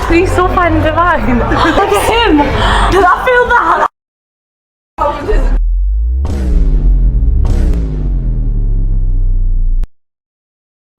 He's so fine and divine. Look at him. Did I feel that?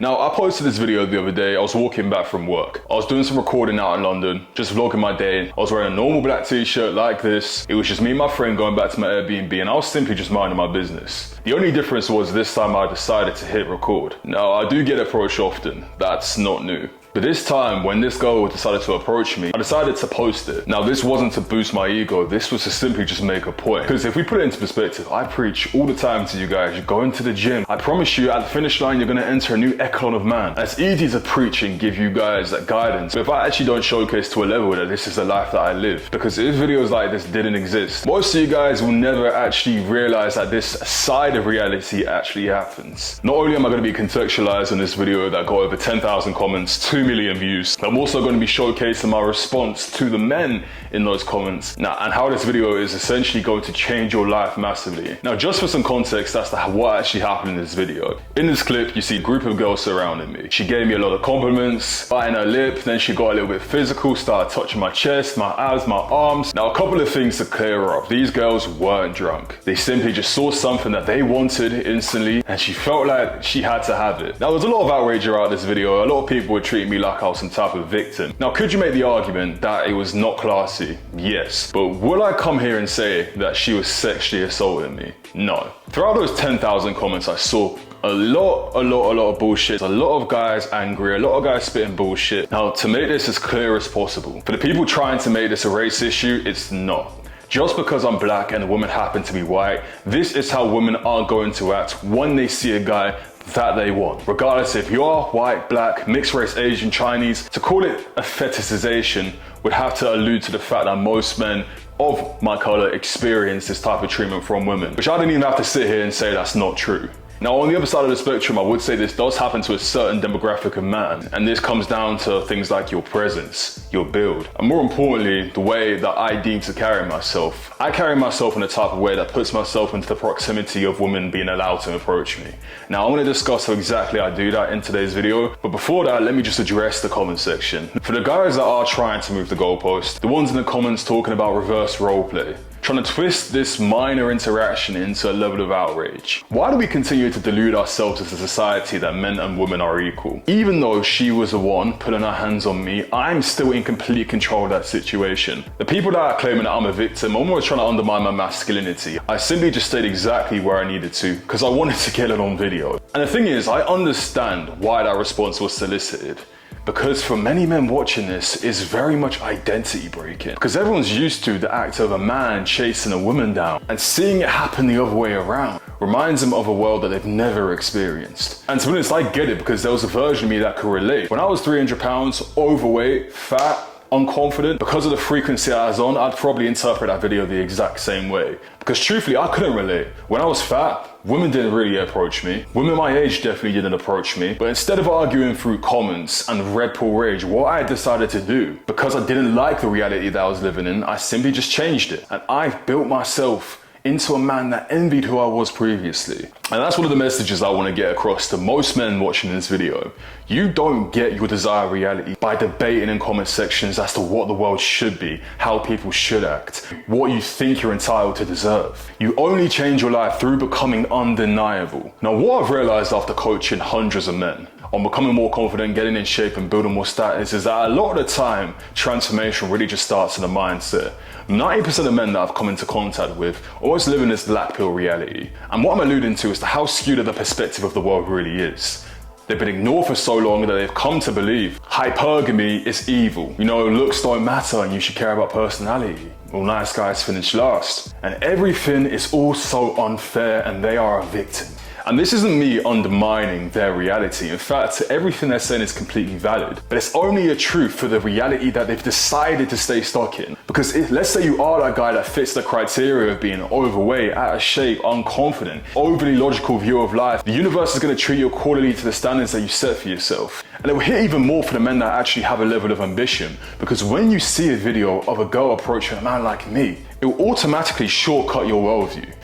Now, I posted this video the other day. I was walking back from work. I was doing some recording out in London, just vlogging my day. I was wearing a normal black t-shirt like this. It was just me and my friend going back to my Airbnb, and I was simply just minding my business. The only difference was this time I decided to hit record. Now, I do get approached often. That's not new. But this time, when this girl decided to approach me, I decided to post it. Now, this wasn't to boost my ego. This was to simply just make a point. Because if we put it into perspective, I preach all the time to you guys. You go into the gym. I promise you, at the finish line, you're going to enter a new echelon of man. And it's easy to preach and give you guys that guidance. But if I actually don't showcase to a level that this is the life that I live, because if videos like this didn't exist, most of you guys will never actually realize that this side of reality actually happens. Not only am I going to be contextualized in this video that got over 10,000 comments, 2 million views, I'm also going to be showcasing my response to the men in those comments. Now, and how this video is essentially going to change your life massively. Now, just for some context as to what actually happened in this video. In this clip, you see a group of girls surrounding me. She gave me a lot of compliments, biting her lip, then she got a little bit physical, started touching my chest, my abs, my arms. Now, a couple of things to clear up. These girls weren't drunk. They simply just saw something that they wanted instantly, and she felt like she had to have it. Now, there was a lot of outrage around this video. A lot of people were treating me like I was some type of victim. Now, could you make the argument that it was not classy? Yes. But will I come here and say that she was sexually assaulting me? No. Throughout those 10,000 comments, I saw a lot of bullshit, a lot of guys angry, a lot of guys spitting bullshit. Now, to make this as clear as possible, for the people trying to make this a race issue, it's not. Just because I'm black and the woman happen to be white, this is how women are going to act when they see a guy that they want. Regardless if you are white, black, mixed race, Asian, Chinese, to call it a fetishization would have to allude to the fact that most men of my color experience this type of treatment from women, which I don't even have to sit here and say that's not true. Now, on the other side of the spectrum, I would say this does happen to a certain demographic of man, and this comes down to things like your presence, your build, and more importantly, the way that I deem to carry myself. I carry myself in a type of way that puts myself into the proximity of women being allowed to approach me. Now, I want to discuss how exactly I do that in today's video, but before that, let me just address the comment section. For the guys that are trying to move the goalpost, the ones in the comments talking about reverse roleplay, trying to twist this minor interaction into a level of outrage. Why do we continue to delude ourselves as a society that men and women are equal? Even though she was the one putting her hands on me, I'm still in complete control of that situation. The people that are claiming that I'm a victim are almost trying to undermine my masculinity. I simply just stayed exactly where I needed to because I wanted to get it on video. And the thing is, I understand why that response was solicited. Because for many men watching this, it's very much identity breaking. Because everyone's used to the act of a man chasing a woman down, and seeing it happen the other way around reminds them of a world that they've never experienced. And to be honest, I get it because there was a version of me that could relate. When I was 300 pounds, overweight, fat, unconfident, because of the frequency I was on, I'd probably interpret that video the exact same way. Because truthfully, I couldn't relate. When I was fat, women didn't really approach me. Women my age definitely didn't approach me. But instead of arguing through comments and red pill rage, what I decided to do, because I didn't like the reality that I was living in, I simply just changed it. And I've built myself into a man that envied who I was previously. And that's one of the messages I want to get across to most men watching this video. You don't get your desired reality by debating in comment sections as to what the world should be, how people should act, what you think you're entitled to deserve. You only change your life through becoming undeniable. Now, what I've realized after coaching hundreds of men on becoming more confident, getting in shape and building more status is that a lot of the time, transformation really just starts in the mindset. 90% of men that I've come into contact with always live in this black pill reality. And what I'm alluding to is how skewed the perspective of the world really is. They've been ignored for so long that they've come to believe hypergamy is evil. You know, looks don't matter and you should care about personality. All nice guys finish last. And everything is all so unfair and they are a victim. And this isn't me undermining their reality. In fact, everything they're saying is completely valid. But it's only a truth for the reality that they've decided to stay stuck in. Because let's say you are that guy that fits the criteria of being overweight, out of shape, unconfident, overly logical view of life, the universe is going to treat you accordingly to the standards that you set for yourself. And it will hit even more for the men that actually have a level of ambition. Because when you see a video of a girl approaching a man like me, it will automatically shortcut your worldview.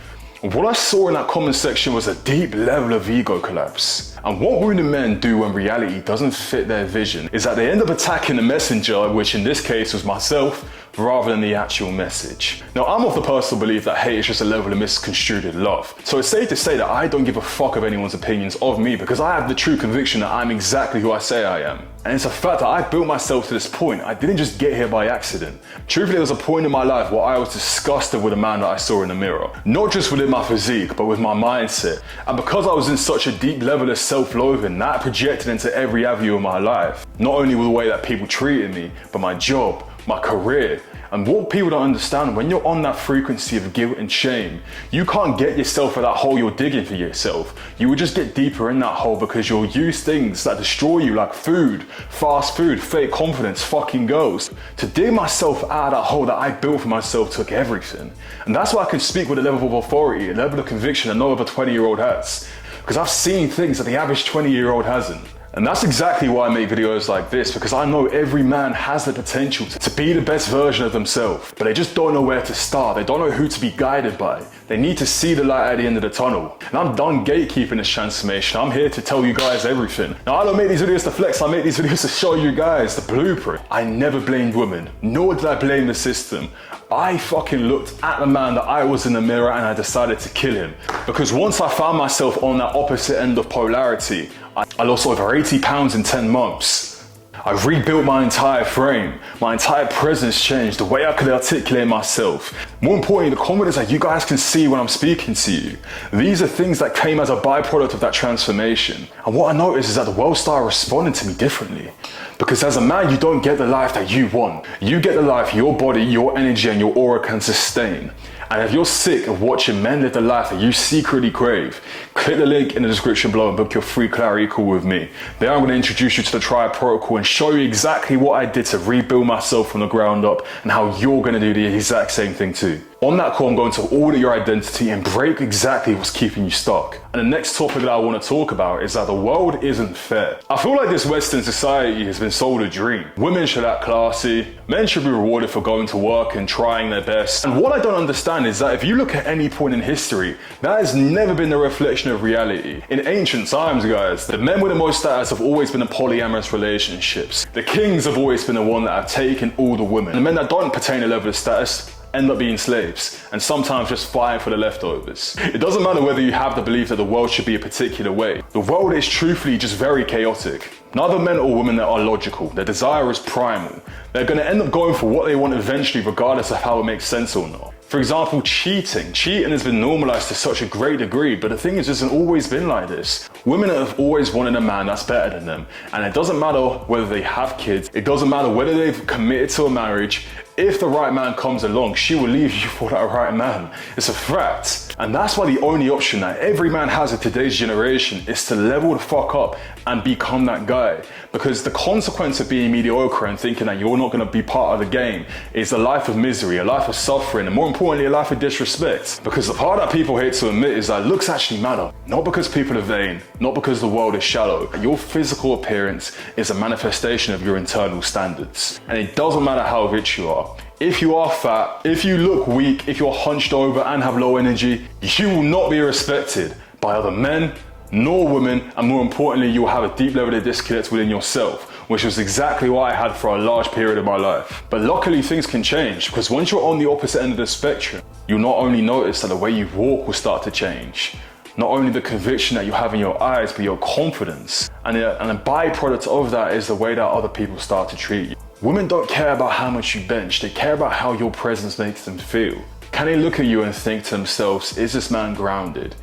What I saw in that comment section was a deep level of ego collapse. And what wounded men do when reality doesn't fit their vision is that they end up attacking the messenger, which in this case was myself, rather than the actual message. Now, I'm of the personal belief that hate is just a level of misconstrued love. So it's safe to say that I don't give a fuck of anyone's opinions of me because I have the true conviction that I'm exactly who I say I am. And it's a fact that I built myself to this point. I didn't just get here by accident. Truthfully, there was a point in my life where I was disgusted with the man that I saw in the mirror. Not just within my physique, but with my mindset. And because I was in such a deep level of self-loathing, that projected into every avenue of my life. Not only with the way that people treated me, but my job, my career. And what people don't understand, when you're on that frequency of guilt and shame, you can't get yourself out of that hole you're digging for yourself. You will just get deeper in that hole because you'll use things that destroy you, like food, fast food, fake confidence, fucking girls. To dig myself out of that hole that I built for myself took everything. And that's why I can speak with a level of authority, a level of conviction that no other 20-year-old has. Because I've seen things that the average 20-year-old hasn't. And that's exactly why I make videos like this, because I know every man has the potential to be the best version of themselves, but they just don't know where to start. They don't know who to be guided by. They need to see the light at the end of the tunnel. And I'm done gatekeeping this transformation. I'm here to tell you guys everything. Now, I don't make these videos to flex. I make these videos to show you guys the blueprint. I never blamed women, nor did I blame the system. I fucking looked at the man that I was in the mirror and I decided to kill him. Because once I found myself on that opposite end of polarity, I lost over 80 pounds in 10 months. I rebuilt my entire frame. My entire presence changed, the way I could articulate myself. More importantly, the confidence that you guys can see when I'm speaking to you. These are things that came as a byproduct of that transformation. And what I noticed is that the world started responding to me differently. Because as a man, you don't get the life that you want. You get the life your body, your energy, and your aura can sustain. And if you're sick of watching men live the life that you secretly crave, click the link in the description below and book your free clarity call with me. There I'm going to introduce you to the Triad Protocol and show you exactly what I did to rebuild myself from the ground up and how you're going to do the exact same thing too. On that call, I'm going to audit your identity and break exactly what's keeping you stuck. And the next topic that I want to talk about is that the world isn't fair. I feel like this Western society has been sold a dream. Women should act classy, men should be rewarded for going to work and trying their best. And what I don't understand is that if you look at any point in history, that has never been the reflection of reality. In ancient times, guys, the men with the most status have always been in polyamorous relationships. The kings have always been the one that have taken all the women. The men that don't pertain a level of status end up being slaves, and sometimes just fighting for the leftovers. It doesn't matter whether you have the belief that the world should be a particular way. The world is truthfully just very chaotic. Neither men or women that are logical. Their desire is primal. They're going to end up going for what they want eventually, regardless of how it makes sense or not. For example, cheating. Cheating has been normalized to such a great degree, but the thing is, it hasn't always been like this. Women have always wanted a man that's better than them, and it doesn't matter whether they have kids, it doesn't matter whether they've committed to a marriage. If the right man comes along, she will leave you for that right man. It's a fact. And that's why the only option that every man has in today's generation is to level the fuck up and become that guy. Because the consequence of being mediocre and thinking that you're not going to be part of the game is a life of misery, a life of suffering, and more importantly, a life of disrespect. Because the part that people hate to admit is that looks actually matter. Not because people are vain, not because the world is shallow. Your physical appearance is a manifestation of your internal standards. And it doesn't matter how rich you are. If you are fat, if you look weak, if you're hunched over and have low energy, you will not be respected by other men nor women, and more importantly, you will have a deep level of disconnect within yourself, which was exactly what I had for a large period of my life. But luckily things can change, because once you're on the opposite end of the spectrum, you'll not only notice that the way you walk will start to change, not only the conviction that you have in your eyes, but your confidence. And a byproduct of that is the way that other people start to treat you. Women don't care about how much you bench, they care about how your presence makes them feel. Can they look at you and think to themselves, is this man grounded?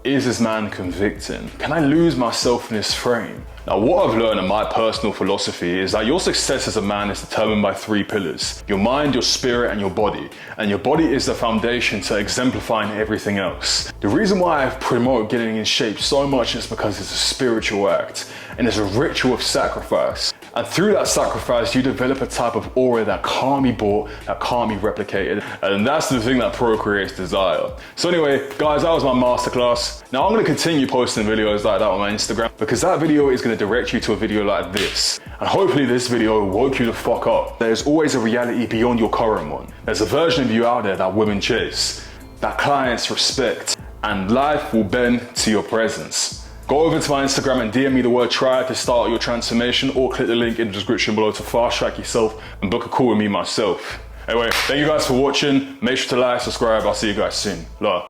Is this man convicting? Can I lose myself in this frame? Now, what I've learned in my personal philosophy is that your success as a man is determined by 3 pillars: your mind, your spirit, and your body. And your body is the foundation to exemplifying everything else. The reason why I promote getting in shape so much is because it's a spiritual act and it's a ritual of sacrifice. And through that sacrifice, you develop a type of aura that can't be bought, that can't be replicated. And that's the thing that procreates desire. So anyway, guys, that was my masterclass. Now I'm gonna continue posting videos like that on my Instagram, because that video is gonna direct you to a video like this. And hopefully this video woke you the fuck up. There's always a reality beyond your current one. There's a version of you out there that women chase, that clients respect, and life will bend to your presence. Go over to my Instagram and DM me the word try to start your transformation, or click the link in the description below to fast track yourself and book a call with me myself. Anyway, thank you guys for watching. Make sure to like, subscribe. I'll see you guys soon. Love.